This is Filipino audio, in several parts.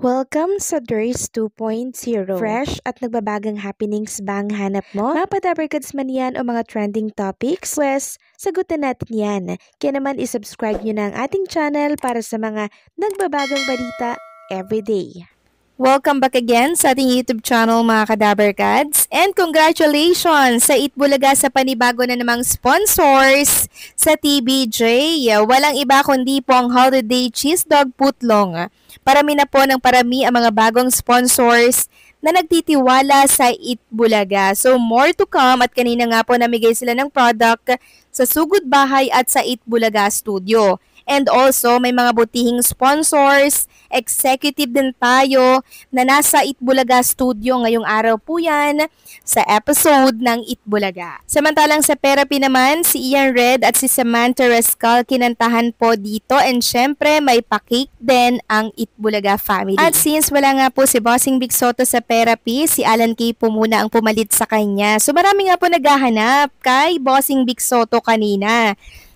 Welcome sa Durs 2.0. Fresh at nagbabagang happenings ba ang hanap mo? Mga padabarkads man yan o mga trending topics? Pwes, sagutan natin yan. Kaya naman isubscribe nyo na ang ating channel para sa mga nagbabagang balita everyday. Welcome back again sa ating YouTube channel mga Kadabarkads, and congratulations sa Itbulaga sa panibago na namang sponsors sa TBJ. Walang iba kundi po ang Holiday Cheese Dog Putlong. Parami na po ng parami ang mga bagong sponsors na nagtitiwala sa Itbulaga. So more to come, at kanina nga po namigay sila ng product sa Sugod Bahay at sa Itbulaga Studio. And also, may mga butihing sponsors, executive din tayo na nasa Itbulaga Studio ngayong araw po yan sa episode ng Itbulaga. Samantalang sa therapy naman, si Ian Red at si Samantha Rascal kinantahan po dito, and syempre may pa-cake din ang Itbulaga family. At since wala nga po si Bossing Big Soto sa therapy, si Alan Kay po muna ang pumalit sa kanya. So marami nga po naghahanap kay Bossing Big Soto kanina.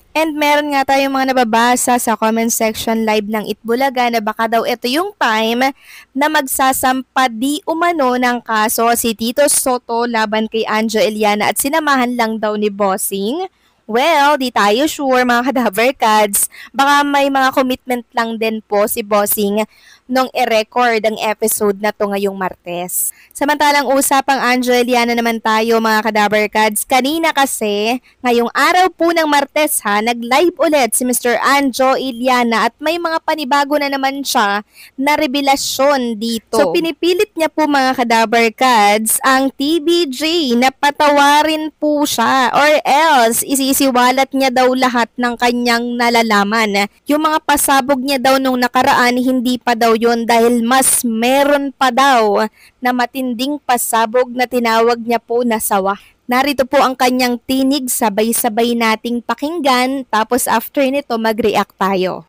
And meron nga tayong mga nababasa sa comment section live ng Itbulaga na baka daw ito yung time na magsasampa di umano ng kaso si Tito Soto laban kay Anjo Eliana at sinamahan lang daw ni Bossing. Well, di tayo sure mga Kadabarkads. Baka may mga commitment lang din po si Bossing nung i-record ang episode na to ngayong Martes. Samantalang usapang Anjo Eliana naman tayo mga Kadabarkads. Kanina kasi, ngayong araw po ng Martes nag-live ulit si Mr. Anjo Eliana at may mga panibago na naman siya na revelasyon dito. So pinipilit niya po mga Kadabarkads ang TBJ na patawarin po siya, or else isisiwalat niya daw lahat ng kanyang nalalaman. Yung mga pasabog niya daw nung nakaraan, hindi pa daw yun dahil mas meron pa daw na matinding pasabog na tinawag niya po na sawa. Narito po ang kanyang tinig, sabay-sabay nating pakinggan, tapos after nito mag-react tayo.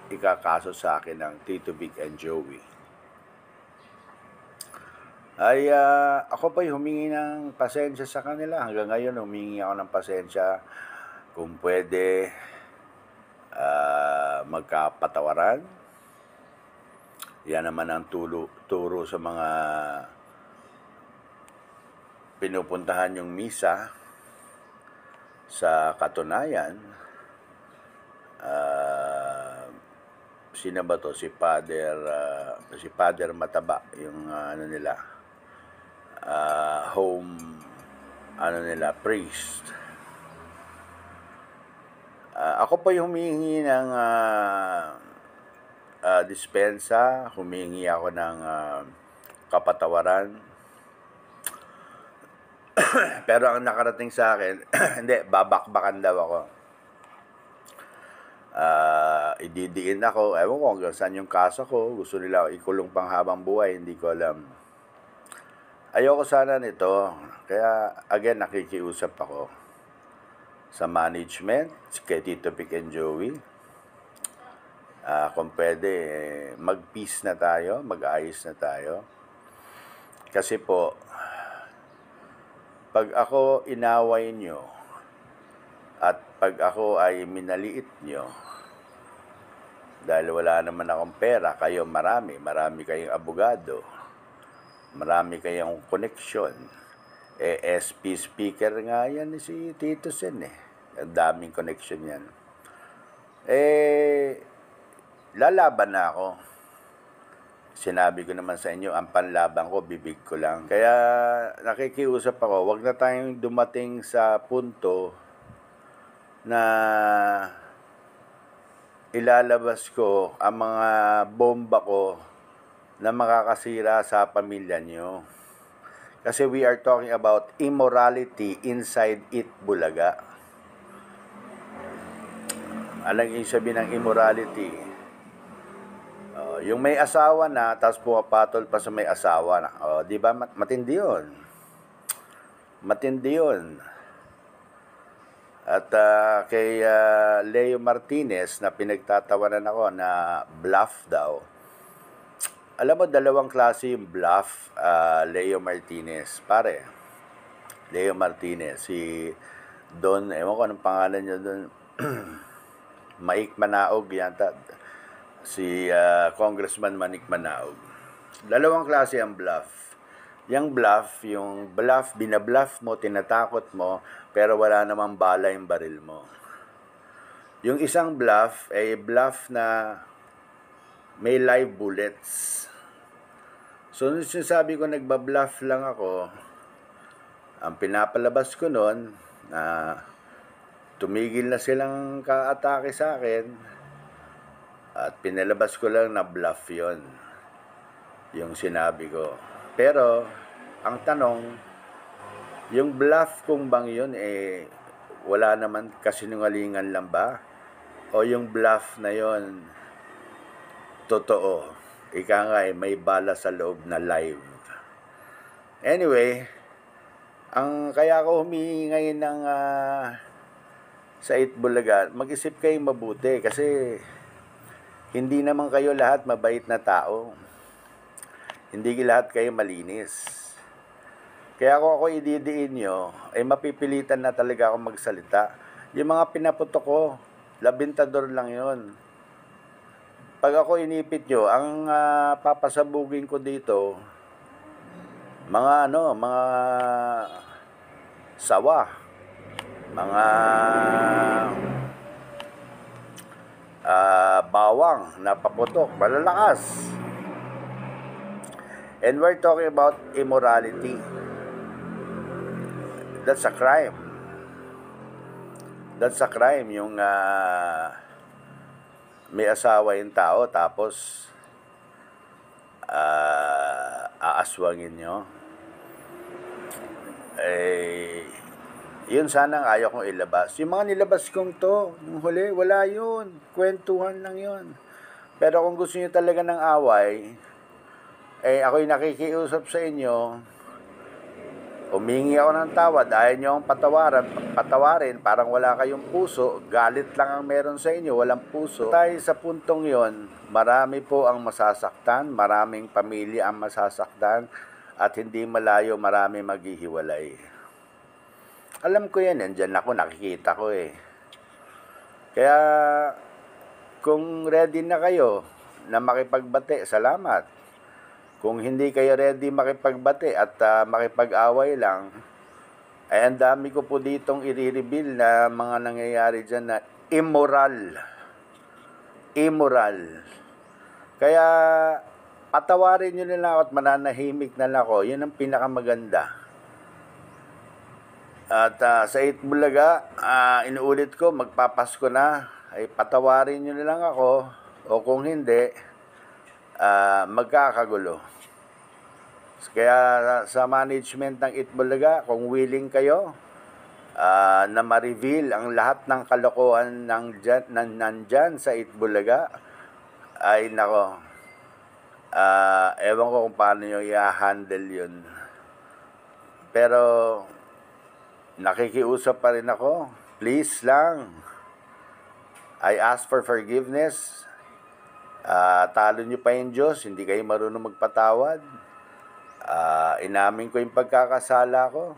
Ikakaso sa akin ng Tito Vic and Joey. Ay ako pa'y humingi ng pasensya sa kanila. Hanggang ngayon humingi ako ng pasensya. Kung pwede magkapatawaran. Yan naman ang turo sa mga pinupuntahan yung misa. Sa katunayan, sino ba to? Si Father Mataba, yung home priest. Ako pa yung humihingi ng dispensa, humihingi ako ng kapatawaran. Pero ang nakarating sa akin, hindi, babakbakan daw ako. Ididiin ako, ewan ko hanggang saan yung kaso ko, gusto nila ikulong pang habang buhay, hindi ko alam. Ayoko sana nito, kaya again nakikiusap ako sa management, kay Tito Vic and Joey. Kung pwede, mag-peace na tayo, mag-ayos na tayo. Kasi po, pag ako inaway nyo, at pag ako ay minaliit nyo, dahil wala naman akong pera, kayo marami kayong abogado, marami kayong koneksyon. SP speaker nga yan si Tito Sen ang daming koneksyon yan. Lalaban na ako. Sinabi ko naman sa inyo, ang panlaban ko, bibig ko lang. Kaya nakikiusap ako, wag na tayong dumating sa punto na ilalabas ko ang mga bomba ko na makakasira sa pamilya nyo. Kasi we are talking about immorality inside Itbulaga. Anong ibig sabihin ng immorality? Yung may asawa na, tapos pumapatol pa sa may asawa na. Di ba? Matindi yun. Matindi yun. At kay Leo Martinez na pinagtatawanan ako na bluff daw. Alam mo, dalawang klase yung bluff, Leo Martinez. Pare, Leo Martinez, si Don, ewan ko anong pangalan niya doon, Maik Manaog yata. si Congressman Manik Manaog. Dalawang klase ang bluff. Yung bluff, binabluff mo, tinatakot mo, pero wala namang bala yung baril mo. Yung isang bluff ay bluff na may live bullets. So, nung sinasabi ko nagbabluff lang ako, ang pinapalabas ko noon na tumigil na silang ka-atake sa akin at pinalabas ko lang na bluff yon yung sinabi ko. Pero, ang tanong, yung bluff kong bang yun, wala naman kasinungalingan lang ba? O yung bluff na yon totoo? Ika nga may bala sa loob na live. Anyway, kaya ako humingi ngayon ng sa Itbulaga, mag-isip kayo mabuti kasi hindi naman kayo lahat mabait na tao. Hindi lahat kayo malinis. Kaya kung ako ididiin nyo, ay mapipilitan na talaga ako magsalita. Yung mga pinaputok ko, labintador lang yon. Pag ako inipit nyo, ang papasabugin ko dito, mga sawa, mga bawang na paputok, malalakas. And we're talking about immorality. That's a crime. That's a crime yung may asawa yung tao tapos aaswangin nyo. Yun sana ayaw kong ilabas. Yung mga nilabas kong to, yung huli, wala yun. Kwentuhan lang yun. Pero kung gusto nyo talaga ng away, ako'y nakikiusap sa inyo, humingi ako ng tawad, ayaw nyo akong patawarin, parang wala kayong puso, galit lang ang meron sa inyo, walang puso. Tayo sa puntong yon, marami po ang masasaktan, maraming pamilya ang masasaktan, at hindi malayo marami maghihiwalay. Alam ko yan, nandyan ako, nakikita ko Kaya, kung ready na kayo na makipagbati, salamat. Kung hindi kayo ready makipagbati at makipag-away lang, ay ang dami ko po ditong i-reveal na mga nangyayari dyan na immoral. Immoral. Kaya, patawarin nyo nila ako at mananahimik na lang ako. Yun ang pinakamaganda. At sa Itbulaga, inuulit ko, magpapasko na. Ay patawarin nyo na lang ako. O kung hindi, magkakagulo. Kaya sa management ng Itbulaga, kung willing kayo na ma-reveal ang lahat ng kalokohan nandyan sa Itbulaga, ay nako, ewan ko kung paano nyo i-handle yun. Pero nakikiusap pa rin ako, please lang, I ask for forgiveness. Talo nyo pa yung Diyos, hindi kayo marunong magpatawad. Inamin ko yung pagkakasala ko.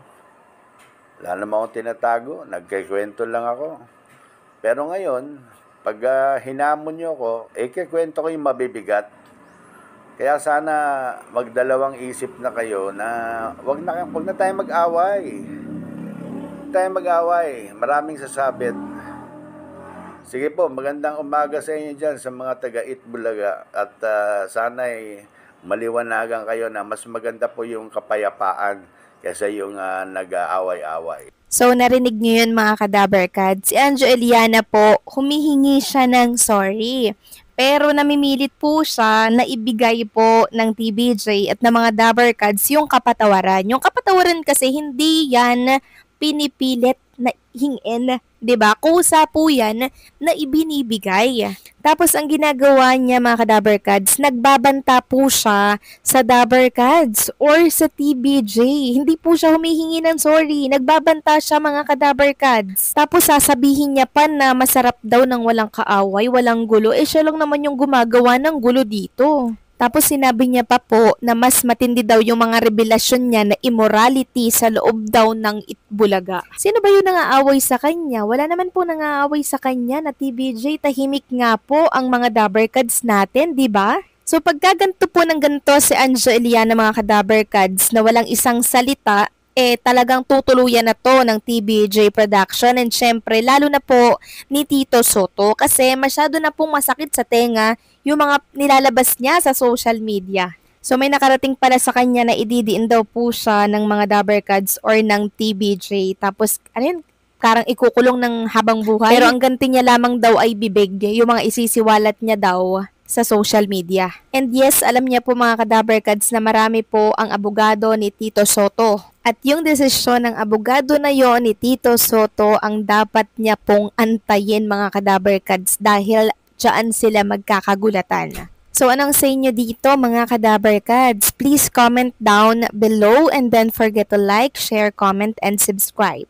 Wala naman akong tinatago, nagkikwento lang ako. Pero ngayon, pag hinamon nyo ako, kikwento ko yung mabibigat. Kaya sana magdalawang isip na kayo na wag na tayo mag-away. Huwag tayo mag-away. Maraming sasabit. Sige po, magandang umaga sa inyo dyan sa mga taga-Itbulaga at sana'y maliwanagan kayo na mas maganda po yung kapayapaan kaysa yung nag-aaway-away. So, narinig niyo yun mga kadabarkad. Si Anjo Eliana po, humihingi siya ng sorry. Pero namimilit po siya na ibigay po ng TBJ at ng mga dabarkads yung kapatawaran. Yung kapatawaran kasi hindi yan pinipilit na hingin, 'di ba? Kusa po 'yan na ibinibigay. Tapos ang ginagawa niya mga kadabarkads, nagbabanta po siya sa dabarkads or sa TBJ. Hindi po siya humihingi ng sorry, nagbabanta siya mga kadabarkads. Tapos sasabihin niya pa na masarap daw ng walang kaaway, walang gulo. Siya lang naman yung gumagawa ng gulo dito. Tapos sinabi niya pa po na mas matindi daw yung mga revelasyon niya na immorality sa loob daw ng Itbulaga. Sino ba yung nangaaway sa kanya? Wala naman po nangaaway sa kanya na TBJ. Tahimik nga po ang mga Dabarkads natin, di ba? So pagkaganto po ng ganito si Anjo Eliana mga ka-Dabarkads na walang isang salita, talagang tutuluyan na to ng TBJ Production and syempre lalo na po ni Tito Soto kasi masyado na pong masakit sa tenga yung mga nilalabas niya sa social media. So may nakarating pala sa kanya na ididiin daw po siya ng mga Dabarkads or ng TBJ tapos parang ikukulong ng habang buhay. Pero ang ganti niya lamang daw ay bibig, yung mga isisiwalat niya daw sa social media. And yes, alam niya po mga ka-Dabarkads na marami po ang abogado ni Tito Soto. At yung desisyon ng abogado na yon ni Tito Soto ang dapat niya pong antayin mga ka-Dabarkads dahil dyan sila magkakagulatan. So anong say nyo dito mga ka-Dabarkads? Please comment down below and then forget to like, share, comment, and subscribe.